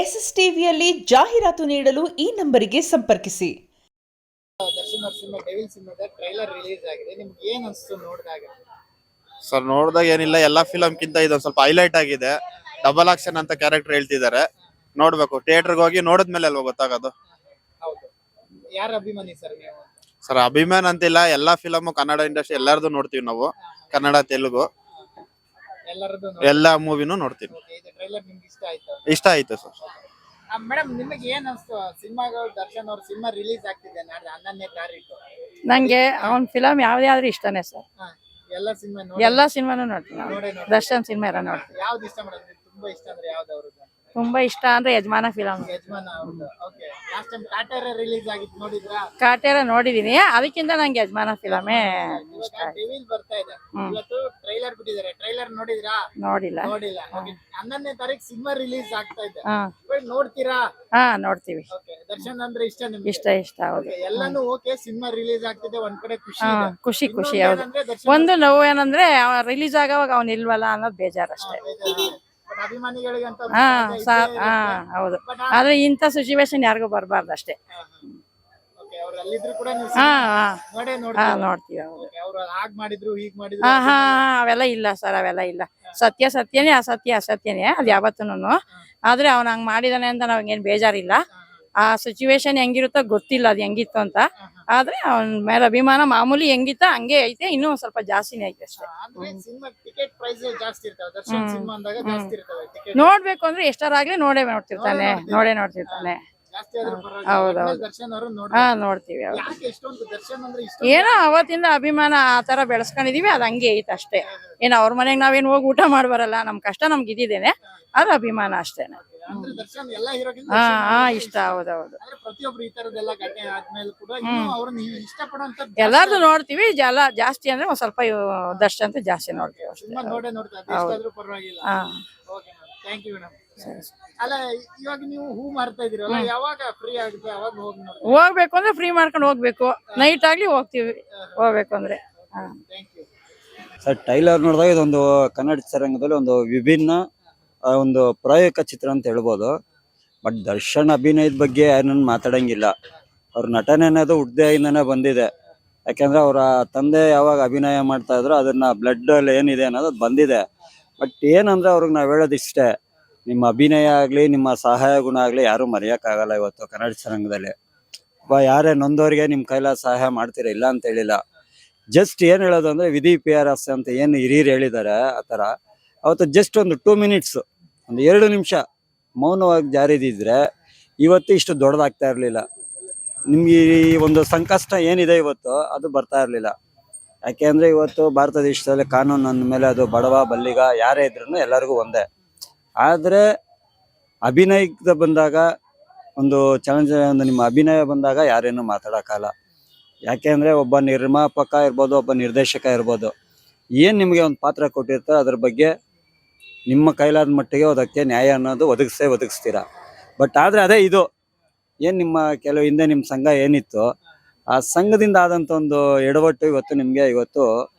S S ಟಿವಿಯಲ್ಲಿ ಜಾಹೀರಾತು ನೀಡಲು ಈ ನಂಬರಿಗೆ ಸಂಪರ್ಕಿಸಿ. ದರ್ಶನ್ ಅವ್ರ ಸಿನಿಮಾ ಡೆವಿಲ್ ಸಿನಿಮಾದ ಟ್ರೈಲರ್ ರಿಲೀಸ್ ಆಗಿದೆ. ನಿಮ್ಗೆ ಏನ್ ಅನ್ಸ್ತು ನೋಡಿದಾಗ? ಸರ್ ನೋಡಿದಾಗ ಏನಿಲ್ಲ, ಎಲ್ಲಾ ಫಿಲಮ್ಗಿಂತ ಇದೊಂದು ಸ್ವಲ್ಪ ಹೈಲೈಟ್ ಆಗಿದೆ. ಡಬಲ್ ಆಕ್ಷನ್ ಅಂತ ಕ್ಯಾರೆಕ್ಟರ್ ಹೇಳ್ತಿದ್ದಾರೆ. ನೋಡ್ಬೇಕು, ಥಿಯೇಟರ್ಗೆ ಹೋಗಿ ನೋಡಿದ್ಮೇಲೆ ಅಲ್ವಾ ಗೊತ್ತಾಗೋದು. ಹೌದು. ಯಾರ ಅಭಿಮಾನಿ ಸರ್ ನೀವು? ಸರ್ ಅಭಿಮಾನ ಅಂತಿಲ್ಲ, ಎಲ್ಲಾ ಫಿಲಮ್ ಕನ್ನಡ ಇಂಡಸ್ಟ್ರಿ ಎಲ್ಲಾರ್ದು ನೋಡ್ತೀವಿ ನಾವು. ಕನ್ನಡ, ತೆಲುಗು ಎಲ್ಲರದ್ದು ಎಲ್ಲಾ ಮೂವಿನೂ ನೋಡ್ತೀವಿ. ಇದು ಟ್ರೈಲರ್ ನಿಮ್ಗೆ ಇಷ್ಟ ಆಯ್ತಾ? ಇಷ್ಟ ಆಯ್ತು ಸರ್. ಮೇಡಮ್, ನಿಮಗೆ ಏನ್ ಅನ್ಸ್ತು ಸಿನಿಮಾಗಳು? ದರ್ಶನ್ ಅವ್ರ ಸಿನಿಮಾ ರಿಲೀಸ್ ಆಗ್ತಿದೆ ನಾಳೆ 11ನೇ ತಾರೀಕು. ನಂಗೆ ಅವನ ಫಿಲಮ್ ಯಾವ್ದೇ ಆದ್ರೂ ಇಷ್ಟನೇ ಸರ್. ಎಲ್ಲ ಸಿನಿಮಾ ಎಲ್ಲಾ ಸಿನಿಮಾನು ನೋಡ್ತೀನಿ. ನೋಡಿ. ದರ್ಶನ್ ಸಿನಿಮಾ ಎಲ್ಲ ನೋಡ್ತೀನಿ. ಯಾವ್ದು ಇಷ್ಟ ಮೇಡಮ್? ತುಂಬಾ ಇಷ್ಟ ಅಂದ್ರೆ ಯಾವ್ದು ಅವ್ರದ್ದು? ತುಂಬಾ ಇಷ್ಟ ಅಂದ್ರೆ ಯಜಮಾನ ಫಿಲಮ್. ಯಜಮಾನ ಅವ್ರದ್ದು. Okay. Last time Kaatera release ಆಗಿತ್ತು, ನೋಡಿದ್ರಾ? ಕಾಟೇರ ನೋಡಿದೀನಿ, ಅದಕ್ಕಿಂತ ನಂಗೆ ಯಜಮಾನ ಫಿಲಮೇ ಇಷ್ಟ. ಡೆವಿಲ್ ಬರ್ತಾ ಇದೆ. ಇವತ್ತು ಟ್ರೈಲರ್ ಬಿಟ್ಟಿದ್ದಾರೆ. ಟ್ರೈಲರ್ ನೋಡಿದ್ರಾ? ನೋಡಿಲ್ಲ. 11ನೇ ತಾರೀಕು ಸಿನಿಮಾ ರಿಲೀಸ್ ಆಗ್ತಾ ಇದೆ. ಹಾ ನೋಡ್ತೀರಾ? ಹಾ ನೋಡ್ತೀವಿ. ದರ್ಶನ್ ಅಂದ್ರೆ ಇಷ್ಟ ನಿಮ್ಗೆ? ಇಷ್ಟ ಹೌದು. ಎಲ್ಲಾನು ಓಕೆ. ಸಿನಿಮಾ ರಿಲೀಸ್ ಆಗ್ತಿದೆ, ಒಂದ್ ಕಡೆ ಖುಷಿ ಹಾ ಇದೆ. ಖುಷಿ ಹೌದು. ಇನ್ನೊಂದೇನಂದ್ರೆ ದರ್ಶನ್ ಒಂದು ನೋವು ಏನಂದ್ರೆ ರಿಲೀಸ್ ಆಗೋವಾಗ ಅವ್ನು ಇಲ್ವಲ್ಲ ಅನ್ನೋದು ಬೇಜಾರಷ್ಟೇ. but ಅಭಿಮಾನಿಗಳಿಗಂತ ಹಾ ಹೌದು. ಆದ್ರೆ ಇಂಥ ಸಿಚುವೇಶನ್ ಯಾರಿಗೂ ಬರಬಾರ್ದು ಅಷ್ಟೇ. ಅವ್ರು ಅಲ್ಲಿದ್ರು ಕೂಡ ನೀವು ಹಾ ನೋಡ್ತೀವಿ. ಹೌದು. ಅವ್ರು ಹಾಗ್ ಮಾಡಿದ್ರು ಹೀಗ್ ಮಾಡಿದ್ರು. ಅವೆಲ್ಲ ಇಲ್ಲ ಸರ್, ಅವೆಲ್ಲ ಇಲ್ಲ. ಸತ್ಯನೇ, ಅಸತ್ಯನೇ ಅದು ಯಾವತ್ತೂನು. ಆದ್ರೆ ಅವ್ನ ಹಂಗ್ ಮಾಡಿದಾನೆ ಅಂತ ನಾವೇನ್ ಬೇಜಾರಿಲ್ಲ. ಆ ಸಿಚುವೇಶನ್ ಹೆಂಗಿರುತ್ತೋ ಗೊತ್ತಿಲ್ಲ, ಅದು ಹೆಂಗಿತ್ತು ಅಂತ. ಆದ್ರೆ ಅವನ ಮೇಲೆ ಅಭಿಮಾನ ಮಾಮೂಲಿ ಹೆಂಗಿತ್ತ ಹಂಗೆ ಐತೆ, ಇನ್ನೂ ಸ್ವಲ್ಪ ಜಾಸ್ತಿನೇ ಐತೆ ಅಷ್ಟೇ. ಸಿನಿಮಾ ಟಿಕೆಟ್ ಪ್ರೈಸ್ ಜಾಸ್ತಿ ಇರ್ತಾವೆ. ದರ್ಶನ್ ಸಿನಿಮಾ ಅಂದಾಗ ಜಾಸ್ತಿ ಇರ್ತವೆ ಟಿಕೆಟ್. ನೋಡ್ಬೇಕು ಅಂದ್ರೆ ಎಷ್ಟರಾಗ್ಲಿ ನೋಡ್ತಿರ್ತಾನೆ. ಜಾಸ್ತಿ ಆದ್ರೂ ಹೌದು. ದರ್ಶನ್ ಅವರು ನೋಡ್ತೀವಿ. ಯಾಕೆ ಇಷ್ಟೊಂದು ದರ್ಶನ್ ಅಂದ್ರೆ ಇಷ್ಟ? ಏನೋ ಅವತ್ತಿಂದ ಅಭಿಮಾನ ಆ ತರ ಬೆಳೆಸ್ಕೊಂಡಿದೀವಿ, ಅದ್ ಹಂಗೆ ಐತೆ ಅಷ್ಟೇ. ಏನೋ ಅವ್ರ ಮನೆಗ್ ನಾವೇನ್ ಹೋಗಿ ಊಟ ಮಾಡ್ಬರಲ್ಲ, ನಮ್ ಕಷ್ಟ ನಮ್ಗೆ ಇದ್ದಿದ್ದೇನೆ, ಅದು ಅಭಿಮಾನ ಅಷ್ಟೇನೆ. ಅಂದ್ರೆ ದರ್ಶನ್ ಎಲ್ಲಾ ಹೀರೋಗಿಂತ ಇಷ್ಟ. ಹೌದೌದು. ಪ್ರತಿಯೊಬ್ರು ಈ ತರದೆಲ್ಲ ಘಟನೆ ಆದ್ಮೇಲೆ ಕೂಡ ಅವ್ರನ್ನ ಇಷ್ಟಪಡುವಂತ ಎಲ್ಲಾರ್ದು ನೋಡ್ತೀವಿ. ಜಾಸ್ತಿ ಅಂದ್ರೆ ಒಂದ್ ಸ್ವಲ್ಪ ದರ್ಶನ್ ಅಂತ ಜಾಸ್ತಿ ನೋಡ್ತೀವಿ ಅಷ್ಟೇ. ನೋಡ್ತಾ ಎಷ್ಟಾದ್ರೂ ಪರವಾಗಿಲ್ಲ. Okay madam, thank you madam. ಅಲ್ಲ, ಇವಾಗ ನೀವು ಹೂ ಮಾರ್ತಾ ಇದೀರಲ್ಲ, ಯಾವಾಗ ಫ್ರೀ ಆಗುತ್ತೆ ಅವಾಗ ಹೋಗಿ ನೋಡ್ತೀವಿ? ಹೋಗ್ಬೇಕು ಅಂದ್ರೆ ಫ್ರೀ ಮಾಡ್ಕೊಂಡು ಹೋಗ್ಬೇಕು. ನೈಟ್ ಆಗ್ಲಿ ಹೋಗ್ತೀವಿ ಹೋಗ್ಬೇಕು ಅಂದ್ರೆ. Thank you sir. ಟ್ರೈಲರ್ ನೋಡಿದಾಗ ಇದೊಂದು ಕನ್ನಡ ಚಿತ್ರರಂಗದಲ್ಲಿ ಒಂದು ವಿಭಿನ್ನ ಒಂದು ಪ್ರಾಯೋಗಿಕ ಚಿತ್ರ ಅಂತ ಹೇಳ್ಬೋದು. ಬಟ್ ದರ್ಶನ್ ಅಭಿನಯದ ಬಗ್ಗೆ ಏನನ್ನು ಮಾತಾಡಂಗಿಲ್ಲ. ಅವ್ರ ನಟನೆ ಅನ್ನೋದು ಹುಡ್ದೆಯಿಂದನೇ ಬಂದಿದೆ. ಯಾಕೆಂದ್ರೆ ಅವರ ತಂದೆ ಯಾವಾಗ ಅಭಿನಯ ಮಾಡ್ತಾ ಇದ್ರು ಅದನ್ನ ಬ್ಲಡ್ ಅಲ್ಲಿ ಏನಿದೆ ಅನ್ನೋದು ಬಂದಿದೆ. ಬಟ್ ಏನಂದ್ರೆ ಅವ್ರಿಗೆ ನಾವು ಹೇಳೋದಿಷ್ಟೇ, ನಿಮ್ಮ ಅಭಿನಯ ಆಗ್ಲಿ, ನಿಮ್ಮ ಸಹಾಯ ಗುಣ ಆಗ್ಲಿ ಯಾರು ಮರೆಯಕ್ಕಾಗಲ್ಲ. ಇವತ್ತು ಕನ್ನಡ ಚಿತ್ರರಂಗದಲ್ಲಿ ಯಾರೇ ನೊಂದವ್ರಿಗೆ ನಿಮ್ ಕೈಲ ಸಹಾಯ ಮಾಡ್ತೀರಾ, ಇಲ್ಲ ಅಂತ ಹೇಳಿಲ್ಲ. ಜಸ್ಟ್ ಏನ್ ಹೇಳೋದು ಅಂದ್ರೆ ವಿಧಿ PRS ಅಂತ ಏನು ಹಿರಿಯರು ಹೇಳಿದ್ದಾರೆ, ಆತರ ಅವತ್ತು ಜಸ್ಟ್ ಒಂದು 2 ಮಿನಿಟ್ಸ್, ಒಂದು 2 ನಿಮಿಷ ಮೌನವಾಗಿ ಜಾರಿದಿದ್ರೆ ಇವತ್ತು ಇಷ್ಟು ದೊಡ್ಡದಾಗ್ತಾ ಇರ್ಲಿಲ್ಲ. ನಿಮ್ಗೆ ಈ ಒಂದು ಸಂಕಷ್ಟ ಏನಿದೆ ಇವತ್ತು ಅದು ಬರ್ತಾ ಇರ್ಲಿಲ್ಲ. ಯಾಕೆಂದ್ರೆ ಇವತ್ತು ಭಾರತ ದೇಶದಲ್ಲಿ ಕಾನೂನು ಅಂದ ಮೇಲೆ ಅದು ಬಡವ ಬಲ್ಲಿಗ ಯಾರೇ ಇದ್ರು ಎಲ್ಲರಿಗೂ ಒಂದೇ. ಆದ್ರೆ ಅಭಿನಯದ ಬಂದಾಗ, ಒಂದು ನಿಮ್ಮ ಅಭಿನಯ ಬಂದಾಗ ಯಾರೇನು ಮಾತಾಡೋಕ್ಕಲ್ಲ. ಯಾಕೆಂದ್ರೆ ಒಬ್ಬ ನಿರ್ಮಾಪಕ ಇರ್ಬೋದು, ಒಬ್ಬ ನಿರ್ದೇಶಕ ಇರ್ಬೋದು, ಏನ್ ನಿಮ್ಗೆ ಒಂದು ಪಾತ್ರ ಕೊಟ್ಟಿರ್ತಾರೆ ಅದ್ರ ಬಗ್ಗೆ ನಿಮ್ಮ ಕೈಲಾದ ಮಟ್ಟಿಗೆ ಅದಕ್ಕೆ ನ್ಯಾಯ ಅನ್ನೋದು ಒದಗಿಸ್ತೀರಾ. ಬಟ್ ಆದ್ರೆ ಅದೇ ಇದು ಏನ್ ನಿಮ್ಮ ಕೆಲವು ಹಿಂದೆ ನಿಮ್ಮ ಸಂಘ ಏನಿತ್ತು, ಆ ಸಂಘದಿಂದ ಆದಂತ ಒಂದು ಎಡವಟ್ಟು ಇವತ್ತು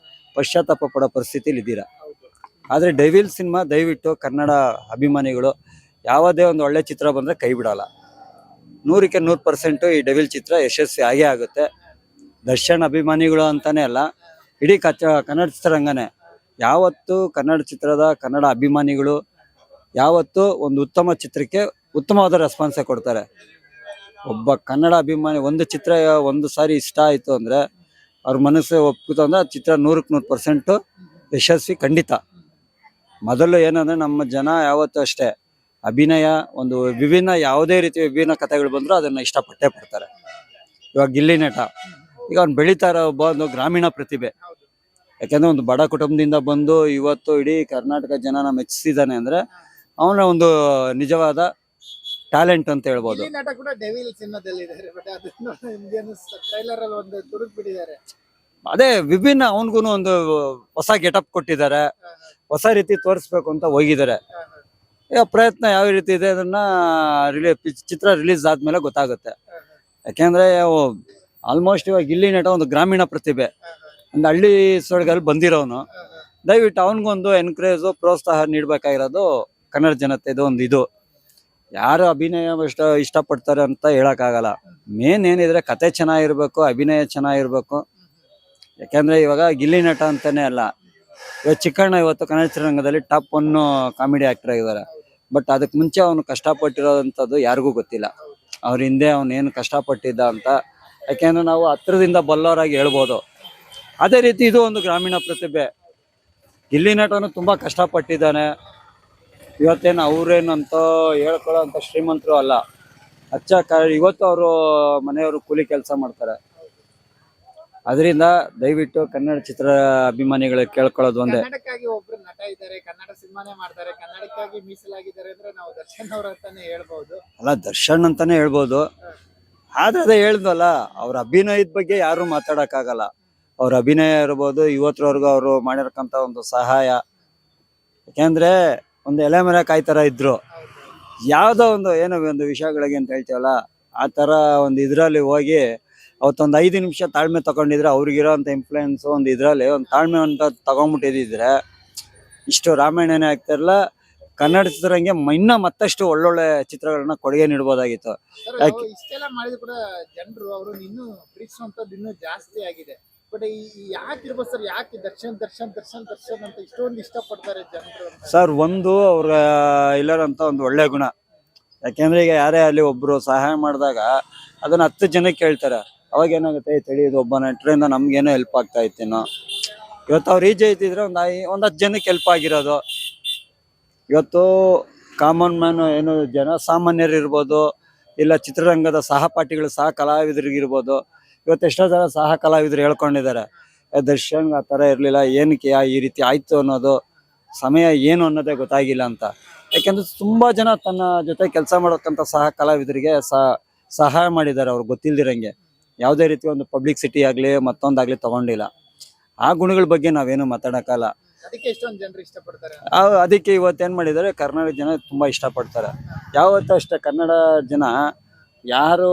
ಪಶ್ಚಾತ್ತಾಪ ಪಡೋ ಪರಿಸ್ಥಿತಿಲಿ ಇದ್ದೀರಾ. ಆದ್ರೆ ಡೆವಿಲ್ ಸಿನಿಮಾ ದಯವಿಟ್ಟು ಕನ್ನಡ ಅಭಿಮಾನಿಗಳು ಯಾವುದೇ ಒಂದು ಒಳ್ಳೆ ಚಿತ್ರ ಬಂದ್ರೆ ಕೈ ಬಿಡಲ್ಲ. 100ಕ್ಕೆ 100% ಈ ಡೆವಿಲ್ ಚಿತ್ರ ಯಶಸ್ವಿ ಆಗೇ ಆಗುತ್ತೆ. ದರ್ಶನ್ ಅಭಿಮಾನಿಗಳು ಅಂತಾನೆ ಅಲ್ಲ, ಇಡೀ ಕನ್ನಡ ಚಿತ್ರರಂಗನೇ ಯಾವತ್ತು ಕನ್ನಡ ಅಭಿಮಾನಿಗಳು ಯಾವತ್ತು ಒಂದು ಉತ್ತಮ ಚಿತ್ರಕ್ಕೆ ಉತ್ತಮವಾದ ರೆಸ್ಪಾನ್ಸೇ ಕೊಡ್ತಾರೆ. ಒಬ್ಬ ಕನ್ನಡ ಅಭಿಮಾನಿ ಒಂದು ಚಿತ್ರ ಒಂದು ಸಾರಿ ಇಷ್ಟ ಆಯ್ತು ಅಂದ್ರೆ ಅವ್ರ ಮನಸ್ಸು ಒಪ್ಪಿತು ಅಂದ್ರೆ ಚಿತ್ರ 100ಕ್ಕೆ 100% ಯಶಸ್ವಿ ಖಂಡಿತ. ಮೊದಲು ಏನಂದ್ರೆ ನಮ್ಮ ಜನ ಯಾವತ್ತೂ ಅಷ್ಟೇ ಅಭಿನಯ ಒಂದು ಯಾವುದೇ ರೀತಿಯ ವಿಭಿನ್ನ ಕಥೆಗಳು ಬಂದ್ರು ಅದನ್ನ ಇಷ್ಟಪಟ್ಟೇ ಪಡ್ತಾರೆ. ಇವಾಗ ಗಿಲ್ಲಿ ನಟ ಈಗ ಅವ್ನು ಬೆಳೀತಾ ಇರೋ ಒಬ್ಬ ಒಂದು ಗ್ರಾಮೀಣ ಪ್ರತಿಭೆ. ಯಾಕೆಂದ್ರೆ ಒಂದು ಬಡ ಕುಟುಂಬದಿಂದ ಬಂದು ಇವತ್ತು ಇಡೀ ಕರ್ನಾಟಕ ಜನನ ಮೆಚ್ಚಿಸಿದಾನೆ ಅಂದ್ರೆ ಅವನ ಒಂದು ನಿಜವಾದ ಟ್ಯಾಲೆಂಟ್ ಅಂತ ಹೇಳ್ಬೋದು. ನಟ ಕೂಡ ಡೆವಿಲ್ ಸಿನಿಮಾದಲ್ಲಿ ಇದ್ದಾರೆ. ಬಟ್ ಅದನ್ನ ಟ್ರೈಲರ್ ಅಲ್ಲಿ ಒಂದು ತುರುಕ್ ಬಿಟ್ಟಿದ್ದಾರೆ. ಅದೇ ವಿಭಿನ್ನ, ಅವನಿಗೂ ಒಂದು ಹೊಸ ಗೆಟಪ್ ಕೊಟ್ಟಿದ್ದಾರೆ, ಹೊಸ ರೀತಿ ತೋರಿಸ್ಬೇಕು ಅಂತ ಹೋಗಿದ್ದಾರೆ. ಈಗ ಪ್ರಯತ್ನ ಯಾವ ರೀತಿ ಇದೆ ಅದನ್ನ ಚಿತ್ರ ರಿಲೀಸ್ ಆದ್ಮೇಲೆ ಗೊತ್ತಾಗುತ್ತೆ. ಯಾಕೆಂದ್ರೆ ಆಲ್ಮೋಸ್ಟ್ ಇವಾಗ ಗಿಲ್ಲಿ ನಟ ಒಂದು ಗ್ರಾಮೀಣ ಪ್ರತಿಭೆ, ಒಂದು ಹಳ್ಳಿ ಸೊಳಗಲ್ಲಿ ಬಂದಿರೋನು. ದಯವಿಟ್ಟು ಅವನಿಗೊಂದು ಎನ್ಕರೇಜ್ ಪ್ರೋತ್ಸಾಹ ನೀಡಬೇಕಾಗಿರೋದು ಕನ್ನಡ ಜನತೆದು ಒಂದು ಇದು. ಯಾರು ಅಭಿನಯ ಇಷ್ಟಪಡ್ತಾರೆ ಅಂತ ಹೇಳಕ್ಕಾಗಲ್ಲ. ಮೇನ್ ಏನಿದ್ರೆ ಕತೆ ಚೆನ್ನಾಗಿರ್ಬೇಕು, ಅಭಿನಯ ಚೆನ್ನಾಗಿರ್ಬೇಕು. ಯಾಕಂದ್ರೆ ಇವಾಗ ಗಿಲ್ಲಿ ನಟ ಅಂತಾನೆ ಅಲ್ಲ, ಇವಾಗ ಚಿಕ್ಕಣ್ಣ ಇವತ್ತು ಕನ್ನಡ ಚಿತ್ರರಂಗದಲ್ಲಿ ಟಾಪ್ 1 ಕಾಮಿಡಿ ಆಕ್ಟರ್ ಆಗಿದ್ದಾರೆ. ಬಟ್ ಅದಕ್ಕೆ ಮುಂಚೆ ಅವನು ಕಷ್ಟಪಟ್ಟಿರೋದಂಥದ್ದು ಯಾರಿಗೂ ಗೊತ್ತಿಲ್ಲ. ಅವ್ರ ಹಿಂದೆ ಅವನೇನು ಕಷ್ಟಪಟ್ಟಿದ್ದ ಅಂತ. ಯಾಕೆಂದ್ರೆ ನಾವು ಹತ್ರದಿಂದ ಬಲ್ಲವರಾಗಿ ಹೇಳ್ಬೋದು. ಅದೇ ರೀತಿ ಇದು ಒಂದು ಗ್ರಾಮೀಣ ಪ್ರತಿಭೆ. ಗಿಲ್ಲಿ ನಟನು ತುಂಬಾ ಕಷ್ಟಪಟ್ಟಿದ್ದಾನೆ. ಇವತ್ತೇನು ಅವ್ರೇನಂತ ಹೇಳ್ಕೊಳ್ಳೋ ಅಂತ ಶ್ರೀಮಂತರು ಅಲ್ಲ. ಇವತ್ತು ಅವರು ಮನೆಯವರು ಕೂಲಿ ಕೆಲಸ ಮಾಡ್ತಾರೆ. ಅದರಿಂದ ದಯವಿಟ್ಟು ಕನ್ನಡ ಚಿತ್ರ ಅಭಿಮಾನಿಗಳಿಗೆ ಕೇಳ್ಕೊಳ್ಳೋದು ಒಂದೇ, ಕನ್ನಡಕ್ಕಾಗಿ ಒಬ್ರು ನಟ ಇದ್ದಾರೆ, ಕನ್ನಡ ಸಿನಿಮಾನೇ ಮಾಡ್ತಾರೆ, ಕನ್ನಡಕ್ಕಾಗಿ ಮೀಸಲಾಗಿದ್ದಾರೆ ಅಂದ್ರೆ ನಾವು ದರ್ಶನ್ ಅವ್ರ ಅಂತಾನೆ ಹೇಳ್ಬಹುದು. ಅಲ್ಲ, ದರ್ಶನ್ ಅಂತಾನೆ ಹೇಳ್ಬೋದು. ಆದ್ರೆ ಅದೇ ಹೇಳ್ದಲ್ಲ, ಅವ್ರ ಅಭಿನಯದ ಬಗ್ಗೆ ಯಾರು ಮಾತಾಡಕ್ಕಾಗಲ್ಲ. ಅವ್ರ ಅಭಿನಯ ಇರ್ಬೋದು, ಇವತ್ತರವರೆಗೂ ಅವರು ಮಾಡಿರಕ್ಕಂತ ಒಂದು ಸಹಾಯ. ಯಾಕೆಂದ್ರೆ ಒಂದು ಎಲೆ ಮರ ಕಾಯಿ ತರ ಇದ್ರು. ಯಾವ್ದೋ ಒಂದು ಏನೋ ಒಂದು ವಿಷಯಗಳಿಗೆ ಅಂತ ಹೇಳ್ತೀವಲ್ಲ, ಆ ತರ ಒಂದು ಇದ್ರಲ್ಲಿ ಹೋಗಿ ಅವತ್ತೊಂದು 5 ನಿಮಿಷ ತಾಳ್ಮೆ ತಗೊಂಡಿದ್ರೆ, ಅವ್ರಿಗಿರೋ ಅಂತ ಇನ್ಫ್ಲೂಯೆನ್ಸ್ ಒಂದು ಇದ್ರಲ್ಲಿ ಒಂದು ತಾಳ್ಮೆ ಅಂತ ತಗೊಂಡ್ಬಿಟ್ಟಿದ್ರೆ ಇಷ್ಟು ರಾಮಾಯಣನೇ ಆಗ್ತಿರಲ್ಲ. ಕನ್ನಡ ಚಿತ್ರರಂಗೆ ಇನ್ನ ಮತ್ತಷ್ಟು ಒಳ್ಳೊಳ್ಳೆ ಚಿತ್ರಗಳನ್ನ ಕೊಡುಗೆ ನೀಡಬಹುದಾಗಿತ್ತು. ಇಷ್ಟೆಲ್ಲ ಮಾಡಿದ್ರು ಕೂಡ ಜನರು ಅವ್ರನ್ನ ಇನ್ನೂ ಪ್ರೀತಿಸುವಂತದ್ದು ಇನ್ನೂ ಜಾಸ್ತಿ ಆಗಿದೆ. ಬಟ್ ಯಾಕೆ ಇರ್ಬೋದು ಸರ್, ಯಾಕೆ ದರ್ಶನ್ ದರ್ಶನ್ ದರ್ಶನ್ ದರ್ಶನ್ ಅಂತ ಇಷ್ಟೊಂದು ಇಷ್ಟಪಡ್ತಾರೆ ಜನರು? ಸರ್, ಒಂದು ಅವ್ರ ಇಲ್ಲರಂತ ಒಂದು ಒಳ್ಳೆ ಗುಣ. ಯಾಕೆಂದ್ರೆ ಈಗ ಯಾರೇ ಅಲ್ಲಿ ಒಬ್ರು ಸಹಾಯ ಮಾಡಿದಾಗ ಅದನ್ನ 10 ಜನಕ್ಕೆ ಹೇಳ್ತಾರೆ. ಅವಾಗ ಏನಾಗುತ್ತೆ, ತಿಳಿಯೋದು ಒಬ್ಬ ನಟರಿಂದ ನಮ್ಗೇನೋ ಹೆಲ್ಪ್ ಆಗ್ತಾ ಇತ್ತೇನೋ. ಇವತ್ತು ಅವ್ರು ಈಜೆ ಇದ್ದಿದ್ರೆ ಒಂದು 10 ಜನಕ್ಕೆ ಹೆಲ್ಪ್ ಆಗಿರೋದು. ಇವತ್ತು ಕಾಮನ್ ಮ್ಯಾನ್ ಏನು ಜನಸಾಮಾನ್ಯರು ಇರ್ಬೋದು, ಇಲ್ಲ ಚಿತ್ರರಂಗದ ಸಹಪಾಠಿಗಳು, ಸಹ ಕಲಾವಿದರಿಗಿರ್ಬೋದು. ಇವತ್ತು ಎಷ್ಟೋ ಜನ ಸಹ ಕಲಾವಿದರು ಹೇಳ್ಕೊಂಡಿದ್ದಾರೆ, ದರ್ಶನ್ ಆ ಥರ ಇರಲಿಲ್ಲ, ಏನಕ್ಕೆ ಈ ರೀತಿ ಆಯ್ತು ಅನ್ನೋದು, ಸಮಯ ಏನು ಅನ್ನೋದೇ ಗೊತ್ತಾಗಿಲ್ಲ ಅಂತ. ಯಾಕೆಂದ್ರೆ ತುಂಬಾ ಜನ ತನ್ನ ಜೊತೆ ಕೆಲಸ ಮಾಡೋಕ್ಕಂತ ಸಹ ಕಲಾವಿದರಿಗೆ ಸಹಾಯ ಮಾಡಿದ್ದಾರೆ. ಅವ್ರು ಗೊತ್ತಿಲ್ದಿರಂಗೆ ಯಾವುದೇ ರೀತಿ ಒಂದು ಪಬ್ಲಿಸಿಟಿ ಆಗಲಿ ಮತ್ತೊಂದಾಗ್ಲಿ ತಗೊಂಡಿಲ್ಲ. ಆ ಗುಣಗಳ ಬಗ್ಗೆ ನಾವೇನು ಮಾತಾಡೋಕ್ಕಲ್ಲ. ಅದಕ್ಕೆ ಇಷ್ಟೊಂದು ಜನರು ಇಷ್ಟಪಡ್ತಾರೆ. ಅದಕ್ಕೆ ಇವತ್ತೇನು ಮಾಡಿದ್ದಾರೆ, ಕರ್ನಾಟಕ ಜನ ತುಂಬಾ ಇಷ್ಟಪಡ್ತಾರೆ. ಯಾವತ್ತೂ ಅಷ್ಟೇ ಕನ್ನಡ ಜನ ಯಾರು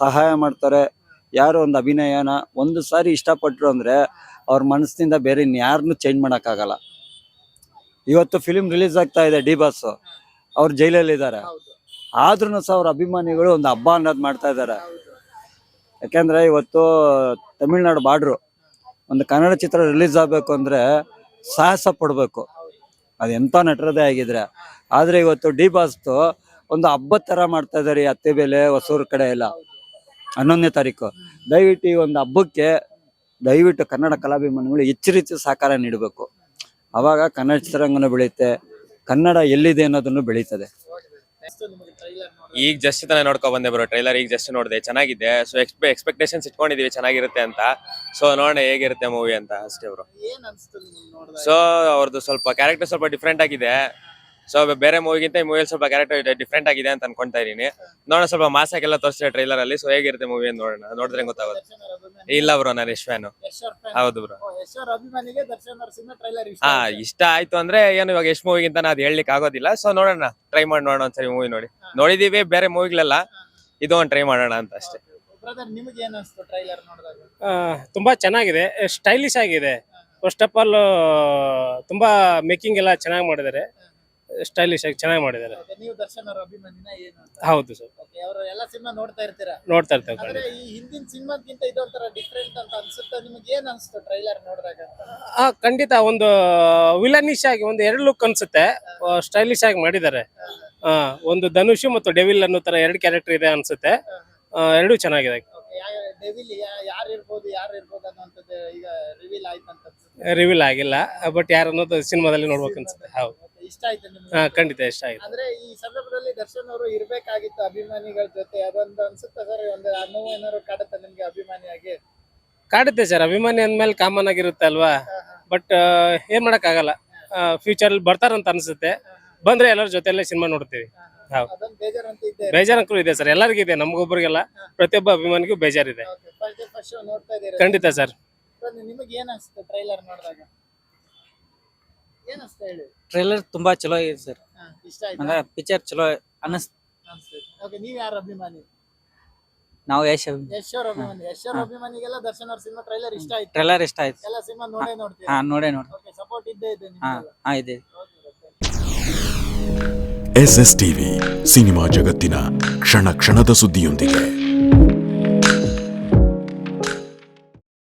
ಸಹಾಯ ಮಾಡ್ತಾರೆ, ಯಾರು ಒಂದು ಅಭಿನಯನ ಒಂದು ಸಾರಿ ಇಷ್ಟಪಟ್ರು ಅಂದ್ರೆ ಅವ್ರ ಮನಸ್ಸಿನಿಂದ ಬೇರೆ ಇನ್ಯಾರನ್ನೂ ಚೇಂಜ್ ಮಾಡೋಕ್ಕಾಗಲ್ಲ. ಇವತ್ತು ಫಿಲಿಂ ರಿಲೀಸ್ ಆಗ್ತಾ ಇದೆ, ಡಿ ಬಾಸ್ ಅವ್ರು ಜೈಲಲ್ಲಿ ಇದ್ದಾರೆ. ಆದ್ರೂ ಸಹ ಅವ್ರ ಅಭಿಮಾನಿಗಳು ಒಂದು ಹಬ್ಬ ಅನ್ನೋದು ಮಾಡ್ತಾ ಇದ್ದಾರೆ. ಯಾಕೆಂದ್ರೆ ಇವತ್ತು ತಮಿಳ್ನಾಡು ಬಾರ್ಡ್ರು ಒಂದು ಕನ್ನಡ ಚಿತ್ರ ರಿಲೀಸ್ ಆಗ್ಬೇಕು ಅಂದ್ರೆ ಸಾಹಸ ಪಡ್ಬೇಕು, ಅದು ಎಂತ ನಟರದೇ ಆಗಿದ್ರೆ. ಆದ್ರೆ ಇವತ್ತು ಡಿ ಬಾಸ್ದು ಒಂದು ಹಬ್ಬದ ತರ ಮಾಡ್ತಾ ಇದಾರೆ. ಅತ್ತೆಬೇಲೆ, ಹೊಸೂರು ಕಡೆ ಎಲ್ಲ 11ನೇ ತಾರೀಕು. ದಯವಿಟ್ಟು ಈ ಒಂದು ಹಬ್ಬಕ್ಕೆ ದಯವಿಟ್ಟು ಕನ್ನಡ ಕಲಾಭಿಮಾನಿಗಳು ಹೆಚ್ಚು ಸಹಕಾರ ನೀಡಬೇಕು. ಅವಾಗ ಕನ್ನಡ ಚಿತ್ರರಂಗನೂ ಬೆಳೆಯುತ್ತೆ, ಕನ್ನಡ ಎಲ್ಲಿದೆ ಅನ್ನೋದನ್ನು ಬೆಳೀತದೆ. ಈಗ ಜಸ್ಟ್ ತಾನೇ ನೋಡ್ಕೊಂಡ್ ಬಂದೆ ಬ್ರೋ, ಟ್ರೈಲರ್ ಈಗ ಜಸ್ಟ್ ನೋಡಿದೆ, ಚೆನ್ನಾಗಿದೆ. ಸೊ ಎಕ್ಸ್ಪೆಕ್ಟೇಷನ್ಸ್ ಇಟ್ಕೊಂಡಿದೀವಿ, ಚೆನ್ನಾಗಿರುತ್ತೆ ಅಂತ. ಸೊ ನೋಡೋಣ ಹೇಗಿರುತ್ತೆ ಮೂವಿ ಅಂತ ಅಷ್ಟೇ ಬ್ರೋ. ಸೊ ಅವ್ರದ್ದು ಸ್ವಲ್ಪ ಕ್ಯಾರೆಕ್ಟರ್ ಸ್ವಲ್ಪ ಡಿಫ್ರೆಂಟ್ ಆಗಿದೆ. ಸೊ ಬೇರೆ ಮೂವಿಗಿಂತ ಈ ಮೂವಿಯಲ್ಲಿ ಸ್ವಲ್ಪ ಕ್ಯಾರೆಕ್ಟರ್ ಡಿಫ್ರೆಂಟ್ ಆಗಿದೆ ಅಂತ ಅನ್ಕೊಂತಾ ಇದೀನಿ. ನೋಡೋಣ, ಸ್ವಲ್ಪ ಮಾಸಾಗೆಲ್ಲ ತೋರಿಸಿದೆ ಟ್ರೈಲರ್ ಅಲ್ಲಿ. ಸೊ ಹೇಗಿರುತ್ತೆ ಮೂವಿ ಅಂತ ನೋಡೋಣ, ನೋಡಿದ್ರೆ ಗೊತ್ತಾಗುತ್ತೆ. ಇಲ್ಲ ಬ್ರೋ, ನಾನು ಯಶ್ ಫ್ಯಾನು. ಹೌದು ಬ್ರೋ. ಇಷ್ಟ ಆಯ್ತು ಅಂದ್ರೆ ಏನು, ಇವಾಗ ಯಶ್ ಮೂವಿಗಿಂತ ಅದು ಹೇಳಲಿಕ್ಕೆ ಆಗೋದಿಲ್ಲ. ಸೊ ನೋಡೋಣ, ಟ್ರೈ ಮಾಡಿ ನೋಡೋಣ ಒಂದ್ಸರಿ ಮೂವಿ ನೋಡಿದೀವಿ ಬೇರೆ ಮೂವಿಗಳೆಲ್ಲ, ಇದು ಒಂದು ಟ್ರೈ ಮಾಡೋಣ ಅಂತ ಅಷ್ಟೇ. ತುಂಬಾ ಚೆನ್ನಾಗಿದೆ, ಸ್ಟೈಲಿಶ್ ಆಗಿದೆ. ಫಸ್ಟ್ ಆಫ್ ಆಲ್ ತುಂಬಾ ಮೇಕಿಂಗ್ ಎಲ್ಲ ಚೆನ್ನಾಗಿ ಮಾಡಿದ್ದಾರೆ, ಸ್ಟೈಲಿಶ್ ಆಗಿ ಚೆನ್ನಾಗಿ ಮಾಡಿದ್ದಾರೆ. ನೀವು ದರ್ಶನ್ ಅವರ ಅಭಿಮಾನಿನ ಏನು ಅಂತ? ಹೌದು ಸರ್, ಅವರ ಎಲ್ಲ ಸಿನಿಮಾ ನೋಡ್ತಾ ಇರ್ತೀರಾ? ನೋಡ್ತಾ ಇರ್ತೇವೆ. ಅಂದ್ರೆ ಈ ಹಿಂದಿನ ಸಿನಿಮಾಕ್ಕಿಂತ ಇದೊಂಥರ ಡಿಫ್ರೆಂಟ್ ಅಂತ ಅನ್ಸುತ್ತೆ ನಿಮಗೆ, ಏನ್ ಅನ್ಸುತ್ತೆ ಟ್ರೈಲರ್ ನೋಡಿದಾಗ? ಖಂಡಿತ ಒಂದು ವಿಲನಿಶ್ ಆಗಿ ಒಂದು 2 ಲುಕ್ ಅನ್ಸುತ್ತೆ, ಸ್ಟೈಲಿಶ್ ಆಗಿ ಮಾಡಿದ್ದಾರೆ. ಒಂದು ಧನುಷ್ ಮತ್ತು ಡೆವಿಲ್ ಅನ್ನೋ ತರ 2 ಕ್ಯಾರೆಕ್ಟರ್ ಇದೆ ಅನ್ಸುತ್ತೆ. 2 ಚೆನ್ನಾಗಿದೆ. ಡೆವಿಲ್ ಯಾರು ಇರ್ಬೋದು ಅನ್ನೋಂಥದ್ದು ಈಗ ರಿವೀಲ್ ಆಯ್ತಂತ ರಿವೀಲ್ ಆಗಿಲ್ಲ, ಬಟ್ ಯಾರು ಅನ್ನೋದು ಸಿನಿಮಾದಲ್ಲಿ ನೋಡ್ಬೇಕು ಅನ್ಸುತ್ತೆ. ಹೌದು, ಇಷ್ಟ ಆಯ್ತು? ಖಂಡಿತ ಇಷ್ಟ ಆಯ್ತು. ಅಂದ್ರೆ ಈ ಸಂದರ್ಭದಲ್ಲಿ ದರ್ಶನ್ ಅವರು ಇರ್ಬೇಕಾಗಿತ್ತು ಅಭಿಮಾನಿಗಳ ಜೊತೆ, ಅದೊಂದು ಅನ್ಸುತ್ತೆ ಸರ್? ಒಂದು ನೋವು ಏನಾದ್ರು ಕಾಡುತ್ತೆ ನಿಮ್ಗೆ ಅಭಿಮಾನಿಯಾಗಿ? ಕಾಡುತ್ತೆ ಸರ್, ಅಭಿಮಾನಿ ಅಂದ್ಮೇಲೆ ಕಾಮನ್ ಆಗಿರುತ್ತೆ ಅಲ್ವಾ. ಬಟ್ ಏನ್ ಮಾಡಕ್ ಆಗಲ್ಲ, ಫ್ಯೂಚರ್ ಅಲ್ಲಿ ಬರ್ತಾರಂತ ಅನ್ಸುತ್ತೆ. ಬಂದ್ರೆ ಎಲ್ಲರ ಜೊತೆಲ್ಲೇ ಸಿನಿಮಾ ನೋಡ್ತೀವಿ. ಬೇಜಾರಂಕೂ ಇದೆ ಸರ್, ಎಲ್ಲರಿಗೂ ಇದೆ, ನಮಗೊಬ್ಬರಿಗೆಲ್ಲ, ಪ್ರತಿಯೊಬ್ಬ ಅಭಿಮಾನಿಗೂ ಬೇಜಾರಿದೆ. ಖಂಡಿತ ಸರ್. ನಿಮಗೆ ಏನ್ ಅನ್ಸುತ್ತೆ ಟ್ರೈಲರ್ ನೋಡಿದಾಗ? ಏನ್ ಅನ್ಸುತ್ತೆ ಹೇಳಿ? ಟ್ರೈಲರ್ ತುಂಬಾ ಚಲೋ ಆಗಿದೆ ಸರ್, ಇಷ್ಟ ಆಯ್ತಾ? ಪಿಕ್ಚರ್ ಚಲೋ ಅನಿಸ್ತು. ಓಕೆ, ನೀವ್ ಯಾರ ಅಭಿಮಾನಿ? ನಾವು ಯಶ್ ಅವ್ರ ಅಭಿಮಾನಿ. ಯಶ್ ಅವ್ರ ಅಭಿಮಾನಿಗೆಲ್ಲ ದರ್ಶನ್ ಅವ್ರ ಸಿನಿಮಾ ಟ್ರೈಲರ್ ಇಷ್ಟ ಆಯ್ತು? ಟ್ರೈಲರ್ ಇಷ್ಟ ಆಯ್ತು. ಎಲ್ಲ ಸಿನಿಮಾ ನೋಡೇ ನೋಡ್ತೀವಿ? ನೋಡೇ ನೋಡಿ. ಓಕೆ, ಸಪೋರ್ಟ್ ಇದ್ದೇ ಇದೆ ಇದೆ. ನಿಮ್ಗೆ? SS ಟಿವಿ ಸಿನಿಮಾ ಜಗತ್ತಿನ ಕ್ಷಣ ಕ್ಷಣದ ಸುದ್ದಿಯೊಂದಿಗೆ.